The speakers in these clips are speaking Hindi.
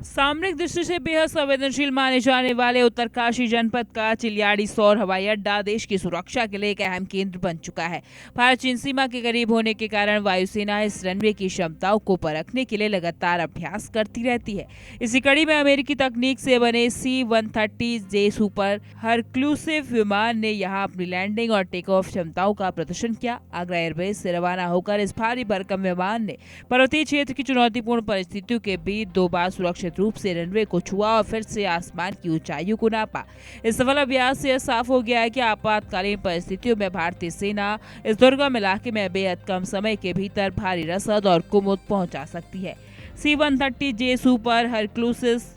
सामरिक दृष्टि से बेहद संवेदनशील माने जाने वाले उत्तरकाशी जनपद का चिलियाड़ी सौर हवाई अड्डा देश की सुरक्षा के लिए एक अहम केंद्र बन चुका है। भारत चीन सीमा के करीब होने के कारण वायुसेना इस रनवे की क्षमताओं को परखने के लिए लगातार अभ्यास करती रहती है। इसी कड़ी में अमेरिकी तकनीक से बने C-130J सुपर हरक्लूसिव विमान ने यहां अपनी लैंडिंग और टेक ऑफ क्षमताओं का प्रदर्शन किया। आगरा एयरबेस से रवाना होकर इस भारी भरकम विमान ने पर्वतीय क्षेत्र की चुनौतीपूर्ण परिस्थितियों के बीच 2 बार सुरक्षित रूप से रनवे को छुआ और फिर से आसमान की ऊंचाइयों को नापा। इस सफल अभ्यास से यह साफ हो गया है कि आपातकालीन परिस्थितियों में भारतीय सेना इस दुर्गम इलाके में बेहद कम समय के भीतर भारी रसद और कुमुद पहुंचा सकती है। C-130J सुपर हरक्लूसिस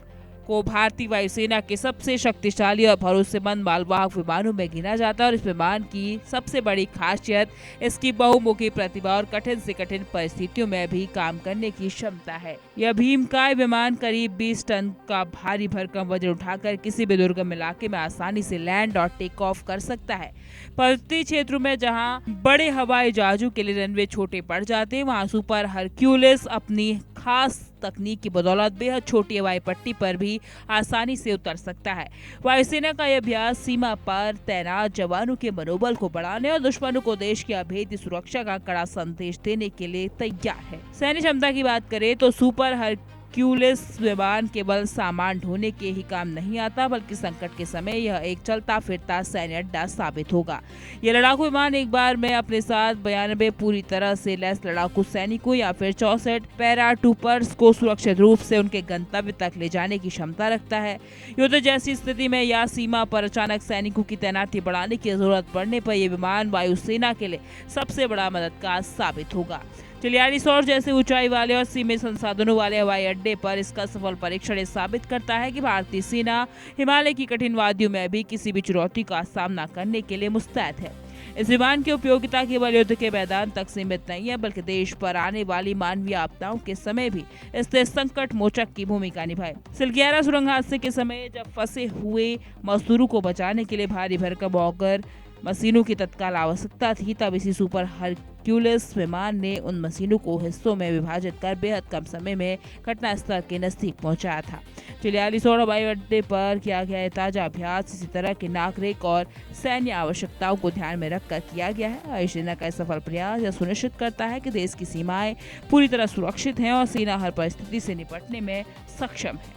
को भारतीय वायुसेना के सबसे शक्तिशाली और भरोसेमंद मालवाहक विमानों में गिना जाता है और इस विमान की सबसे बड़ी खासियत इसकी बहुमुखी प्रतिभा और कठिन से कठिन परिस्थितियों में भी काम करने की क्षमता है। यह भीमकाय विमान करीब 20 टन का भारी भरकम वजन उठाकर किसी भी दुर्गम इलाके में आसानी से लैंड और टेक ऑफ कर सकता है। पर्वतीय क्षेत्रों में जहां बड़े हवाई जहाजों के लिए रनवे छोटे पड़ जाते हैं, वहां सुपर हरक्यूलिस अपनी खास तकनीक की बदौलत बेहद छोटी हवाई पट्टी पर भी आसानी से उतर सकता है। वायुसेना का यह अभ्यास सीमा पर तैनात जवानों के मनोबल को बढ़ाने और दुश्मनों को देश की अभेद्य सुरक्षा का कड़ा संदेश देने के लिए तैयार है। सैन्य क्षमता की बात करें तो सुपर हरक्यूलिस विमान केवल सामान ढोने के ही काम नहीं आता, बल्कि संकट के समय यह एक चलता फिरता सैन्य अड्डा साबित होगा। यह लड़ाकू विमान एक बार में अपने साथ 92 पूरी तरह से लैस लड़ाकू सैनिकों या फिर 64 पैराट्रूपर्स को सुरक्षित रूप से उनके गंतव्य तक ले जाने की क्षमता रखता है। युद्ध जैसी स्थिति में या सीमा पर अचानक सैनिकों की तैनाती बढ़ाने की जरूरत पड़ने पर यह विमान वायुसेना के लिए सबसे बड़ा मददगार साबित होगा। चिलियाड़ी सौर जैसे ऊंचाई वाले और सीमित संसाधनों वाले हवाई अड्डे पर इसका सफल परीक्षण साबित करता है कि भारतीय सेना हिमालय की कठिन वादियों में भी किसी भी चुनौती का सामना करने के लिए मुस्तैद है। इस विमान की उपयोगिता केवल युद्ध के मैदान तक सीमित नहीं है, बल्कि देश पर आने वाली मानवीय आपदाओं के समय भी इससे संकट मोचक की भूमिका निभाए। सिलगियारा सुरंग हादसे के समय जब फंसे हुए मजदूरों को बचाने के लिए भारी भरकम ऑगर मशीनों की तत्काल आवश्यकता थी, तब इसी सुपर हरक्यूलिस विमान ने उन मशीनों को हिस्सों में विभाजित कर बेहद कम समय में घटनास्थल के नजदीक पहुंचाया था। चिलियाड़ी सौर हवाई अड्डे पर किया गया यह ताजा अभ्यास इसी तरह के नागरिक और सैन्य आवश्यकताओं को ध्यान में रखकर किया गया है। वायुसेना का सफल प्रयास यह सुनिश्चित करता है कि देश की सीमाएं पूरी तरह सुरक्षित हैं और सेना हर परिस्थिति से निपटने में सक्षम है।